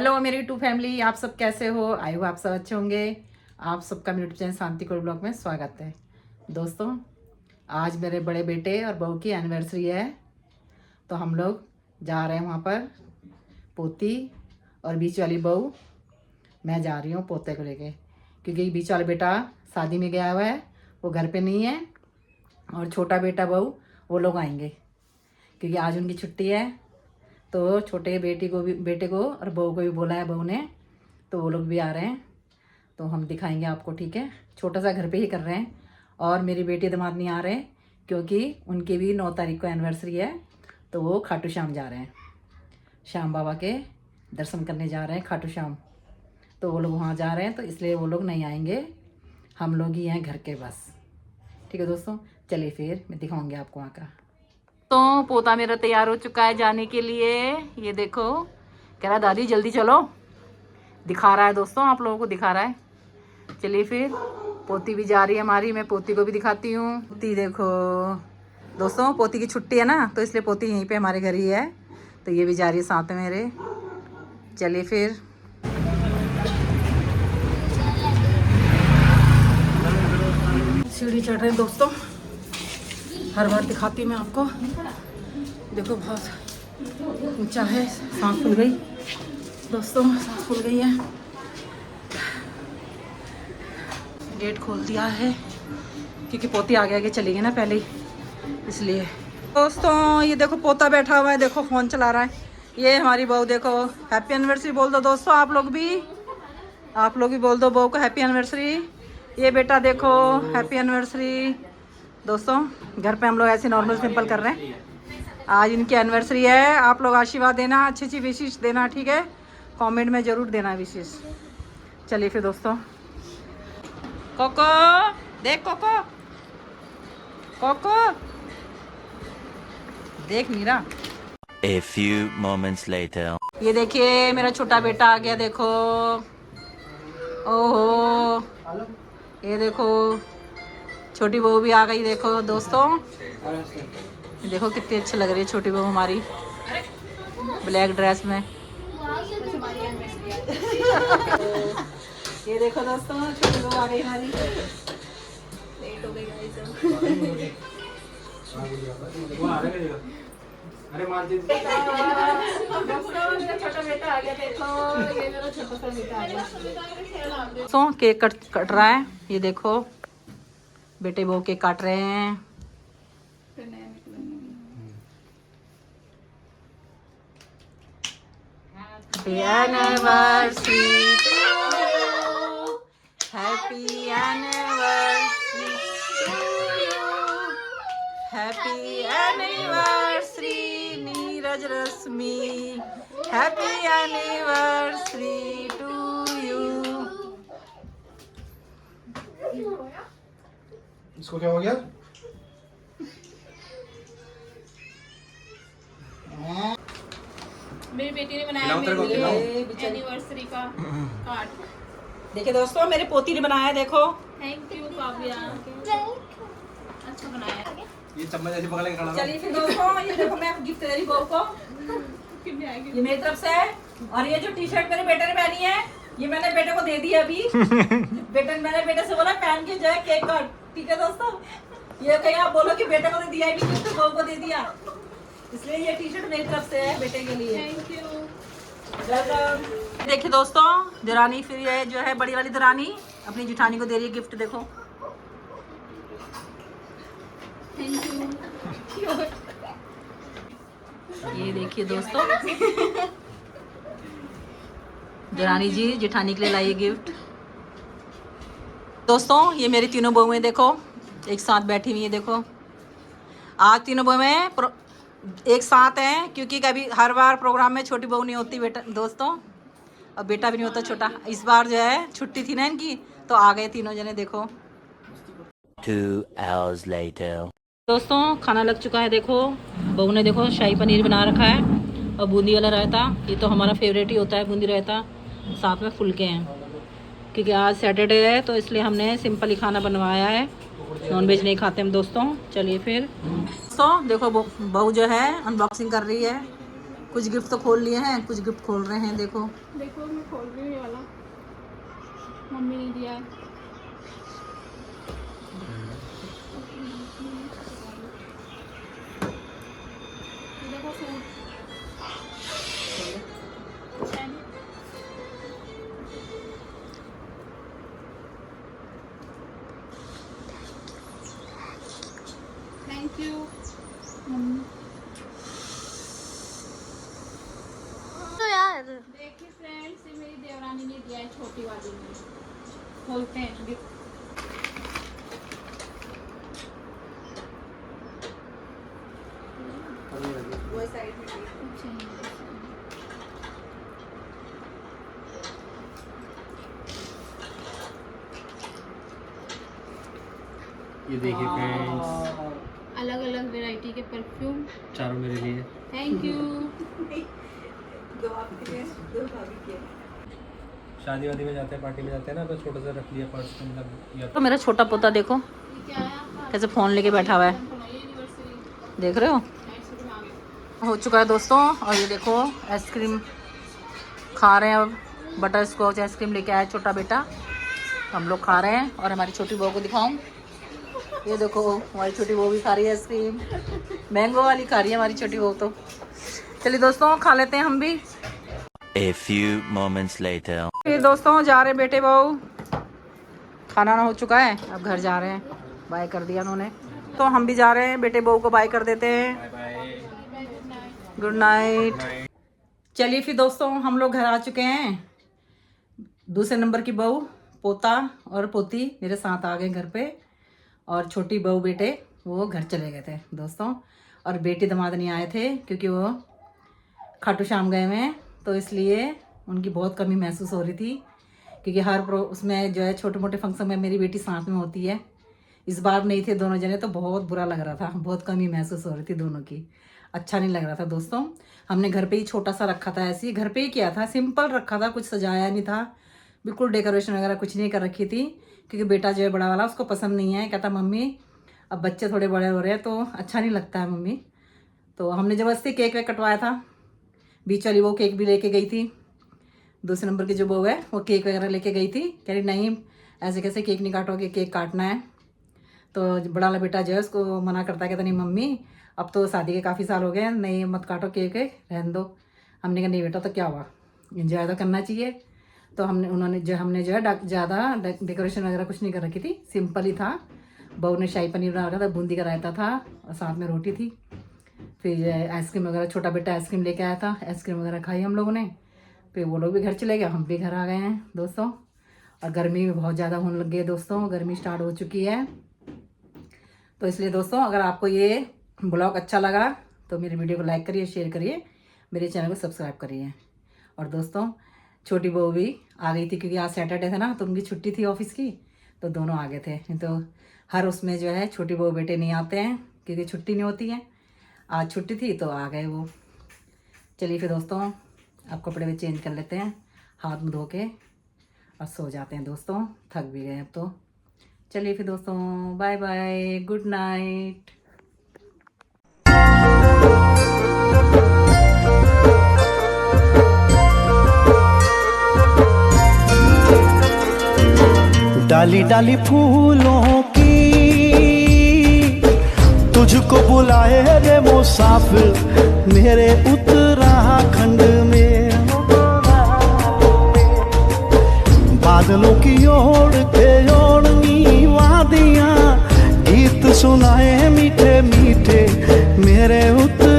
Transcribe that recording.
Hello मेरी YouTube family, आप सब कैसे हो? आई हो आप सब अच्छे होंगे। आप सबका मेरे यूट्यूब चैनल शांति कोड ब्लॉग में स्वागत है। दोस्तों, आज मेरे बड़े बेटे और बहू की एनिवर्सरी है, तो हम लोग जा रहे हैं वहाँ पर। पोती और बीच वाली बहू, मैं जा रही हूँ पोते को लेके, क्योंकि बीच वाला बेटा शादी में गया हुआ है, वो घर पे नहीं है। और छोटा बेटा बहू वो लोग आएंगे, क्योंकि आज उनकी छुट्टी है। तो छोटे बेटे को और बहू को भी बोला है बहू ने, तो वो लोग भी आ रहे हैं, तो हम दिखाएंगे आपको। ठीक है, छोटा सा घर पे ही कर रहे हैं। और मेरी बेटी दामाद नहीं आ रहे, क्योंकि उनकी भी 9 तारीख को एनिवर्सरी है, तो वो खाटू श्याम जा रहे हैं। श्याम बाबा के दर्शन करने जा रहे हैं खाटू श्याम, तो वो लोग वहाँ जा रहे हैं, तो इसलिए वो लोग नहीं आएंगे। हम लोग ही हैं घर के बस। ठीक है दोस्तों, चलिए फिर मैं दिखाऊंगी आपको वहाँ का। तो पोता मेरा तैयार हो चुका है जाने के लिए। ये देखो, कह रहा दादी जल्दी चलो, दिखा रहा है दोस्तों, आप लोगों को दिखा रहा है। चलिए फिर, पोती भी जा रही है हमारी, मैं पोती को भी दिखाती हूँ। पोती देखो दोस्तों, पोती की छुट्टी है ना, तो इसलिए पोती यहीं पे हमारे घर ही है, तो ये भी जा रही है साथ में मेरे। चलिए फिर, सीढ़ी चढ़ रहे हैं दोस्तों, हर बार दिखाती हूँ मैं आपको। देखो बहुत ऊंचा है, सांस फूल गई दोस्तों, सांस फूल गई है। गेट खोल दिया है, क्योंकि पोती आगे आगे चली गई ना पहले ही, इसलिए। दोस्तों ये देखो, पोता बैठा हुआ है, देखो फ़ोन चला रहा है। ये हमारी बहू, देखो हैप्पी एनिवर्सरी बोल दो दोस्तों, आप लोग भी बोल दो बहू को हैप्पी एनिवर्सरी। ये बेटा देखो, हैप्पी एनिवर्सरी। दोस्तों घर पे हम लोग ऐसे नॉर्मल सिंपल कर रहे हैं, आज इनकी एनिवर्सरी है। आप लोग आशीर्वाद देना, अच्छी अच्छी विशेष देना, ठीक है? कमेंट में ज़रूर देना विशेष। चलिए फिर दोस्तों, कोको देख, कोको देख Meera. A few moments later. ये देखिए मेरा छोटा बेटा आ गया, देखो। ओहो, ये देखो छोटी बहू भी आ गई, देखो दोस्तों। देखो कितनी अच्छी लग रही है छोटी बहू हमारी, ब्लैक ड्रेस में। ये देखो दोस्तों, छोटी बहू आ गई हमारी। लेट हो गई छोटा बेटा आ गया, देखो ये मेरा छोटा सा बेटा आ गया। सो केक कट रहा है, ये देखो बेटे बहू केक काट रहे हैं। Happy anniversary to you, happy anniversary to you, happy anniversary Neeraj Rashmi, happy anniversary to you. इसको क्या हो गया? मेरी बेटी ने बनाया मेरे लिए एनिवर्सरी का कार्ड। देखिए दोस्तों, मेरे पोती ने बनाया, देखो। थैंक यू काव्या, अच्छा बनाया। ये चम्मच ऐसे पकड़ के खड़ा चलिए फिर दोस्तों, ये देखो मैं गिफ्ट दे रही बहू को, ये मेरी तरफ से है। और ये जो टी शर्ट मेरे बेटे ने पहनी है, ये मैंने बेटे को दे दी अभी। मैंने बेटे से बोला पहन के जाए केक काट, ठीक है दोस्तों? ये कहीं आप बोलो कि बेटे को तो दिया ही नहीं, तो बहू को दे दिया, इसलिए ये टी शर्ट मेरी तरफ से है बेटे के लिए। Thank you. वेलकम। देखिए दोस्तों, दुरानी फिर ये जो है बड़ी वाली दुरानी अपनी जिठानी को दे रही है गिफ्ट, देखो। Thank you. ये देखिए दोस्तों, दुरानी जी जिठानी के लिए लाई गिफ्ट। दोस्तों ये मेरी तीनों बहुएं देखो एक साथ बैठी हुई है, देखो। आज तीनों बहुएं एक साथ हैं, क्योंकि कभी हर बार प्रोग्राम में छोटी बहू नहीं होती बेटा दोस्तों, और बेटा भी नहीं होता छोटा। इस बार जो है छुट्टी थी ना इनकी, तो आ गए तीनों जने, देखो। 2 hours later. दोस्तों खाना लग चुका है, देखो। बहू ने देखो शाही पनीर बना रखा है, और बूंदी वाला रायता। ये तो हमारा फेवरेट ही होता है, बूंदी रायता। साथ में फुलके हैं, क्योंकि आज सैटरडे है, तो इसलिए हमने सिंपल ही खाना बनवाया है, नॉनवेज नहीं खाते हम दोस्तों। चलिए फिर दोस्तों देखो, बहू जो है अनबॉक्सिंग कर रही है, कुछ गिफ्ट तो खोल लिए हैं, कुछ गिफ्ट खोल रहे हैं। देखो देखो मैं खोल रही हूँ ये वाला, मम्मी ने दिया है। ये देखो सूट। Thank you mummy. देखिए फ्रेंड्स, ये मेरी देवरानी ने दिया है, छोटी वाली ने। खोलते हैं गिफ्ट। वो साइड में ये देखिए फ्रेंड्स, अलग अलग वैरायटी के परफ्यूम। चारों मेरे लिए। Thank you. शादी वादी में जाते हैं, पार्टी में जाते हैं ना, तो छोटा सा रख लिया पर्स में, मतलब तो मेरा छोटा पोता देखो ये क्या है आपका? कैसे फोन लेके बैठा हुआ है, एनिवर्सरी देख रहे हो। हो चुका है दोस्तों, और ये देखो आइसक्रीम खा रहे हैं। अब बटर स्कॉच आइसक्रीम लेके आया छोटा बेटा, हम लोग खा रहे हैं। और हमारी छोटी बहू को दिखाऊं, ये देखो हमारी छोटी बहू भी खा रही है आइसक्रीम, मैंगो वाली खा रही है हमारी छोटी बहू। तो चलिए दोस्तों खा लेते हैं हम भी। A few moments later. फिर दोस्तों जा रहे हैं बेटे बहू, खाना ना हो चुका है, अब घर जा रहे हैं। बाय कर दिया उन्होंने, तो हम भी जा रहे हैं, बेटे बहू को बाय कर देते हैं। Good night. चलिए फिर दोस्तों हम लोग घर आ चुके हैं। दूसरे नंबर की बहू, पोता और पोती मेरे साथ आ गए घर पे, और छोटी बहू बेटे वो घर चले गए थे दोस्तों। और बेटी दामाद नहीं आए थे क्योंकि वो खाटू श्याम गए हुए हैं, तो इसलिए उनकी बहुत कमी महसूस हो रही थी। क्योंकि हर उसमें जो है छोटे मोटे फंक्शन में मेरी बेटी साथ में होती है। इस बार नहीं थे दोनों जने, तो बहुत बुरा लग रहा था, बहुत कमी महसूस हो रही थी दोनों की, अच्छा नहीं लग रहा था दोस्तों। हमने घर पे ही छोटा सा रखा था, ऐसे ही घर पे ही किया था, सिंपल रखा था, कुछ सजाया नहीं था, बिल्कुल डेकोरेशन वगैरह कुछ नहीं कर रखी थी। क्योंकि बेटा जो है बड़ा वाला, उसको पसंद नहीं है, कहता मम्मी अब बच्चे थोड़े बड़े हो रहे हैं तो अच्छा नहीं लगता है मम्मी। तो हमने ज़बरदस्ती केक वेक कटवाया था। बीच वाली वो केक भी लेके गई थी, दूसरे नंबर की जो बहू है वो केक वगैरह लेके गई थी। कह रही नहीं ऐसे कैसे केक नहीं काटोगे, केक काटना है। तो बड़ा वाला बेटा जो है उसको मना करता है, कहता नहीं मम्मी अब तो शादी के काफ़ी साल हो गए हैं, नहीं मत काटो केक, रहने दो। हमने कहा नहीं बेटा तो क्या हुआ, इंजॉय तो करना चाहिए। तो हमने जो है ज़्यादा डेकोरेशन वगैरह कुछ नहीं कर रखी थी, सिंपल ही था। बहू ने शाही पनीर बना रखा था, बूंदी का रायता था और साथ में रोटी थी। फिर आइसक्रीम वगैरह, छोटा बेटा आइसक्रीम लेके आया था, आइसक्रीम वगैरह खाई हम लोगों ने। फिर वो लोग भी घर चले गए, हम भी घर आ गए हैं दोस्तों। और गर्मी भी बहुत ज़्यादा होने लग गई है दोस्तों, गर्मी स्टार्ट हो चुकी है। तो इसलिए दोस्तों अगर आपको ये ब्लॉग अच्छा लगा तो मेरी वीडियो को लाइक करिए, शेयर करिए, मेरे चैनल को सब्सक्राइब करिए। और दोस्तों छोटी बहू भी आ गई थी क्योंकि आज सैटरडे था ना, तो उनकी छुट्टी थी ऑफिस की, तो दोनों आ गए थे। तो हर उसमें जो है छोटी बहू बेटे नहीं आते हैं क्योंकि छुट्टी नहीं होती है, आज छुट्टी थी तो आ गए वो। चलिए फिर दोस्तों अब कपड़े में चेंज कर लेते हैं, हाथ मुँह धो के और सो जाते हैं दोस्तों, थक भी गए अब तो। चलिए फिर दोस्तों बाय बाय, गुड नाइट। डाली डाली फूलों की तुझको बुलाए रे मुसाफिर मेरे उत्तराखंड में। बादलों की ओर के ओढ़नी वादियां गीत सुनाए मीठे मीठे मेरे उत्तराखंड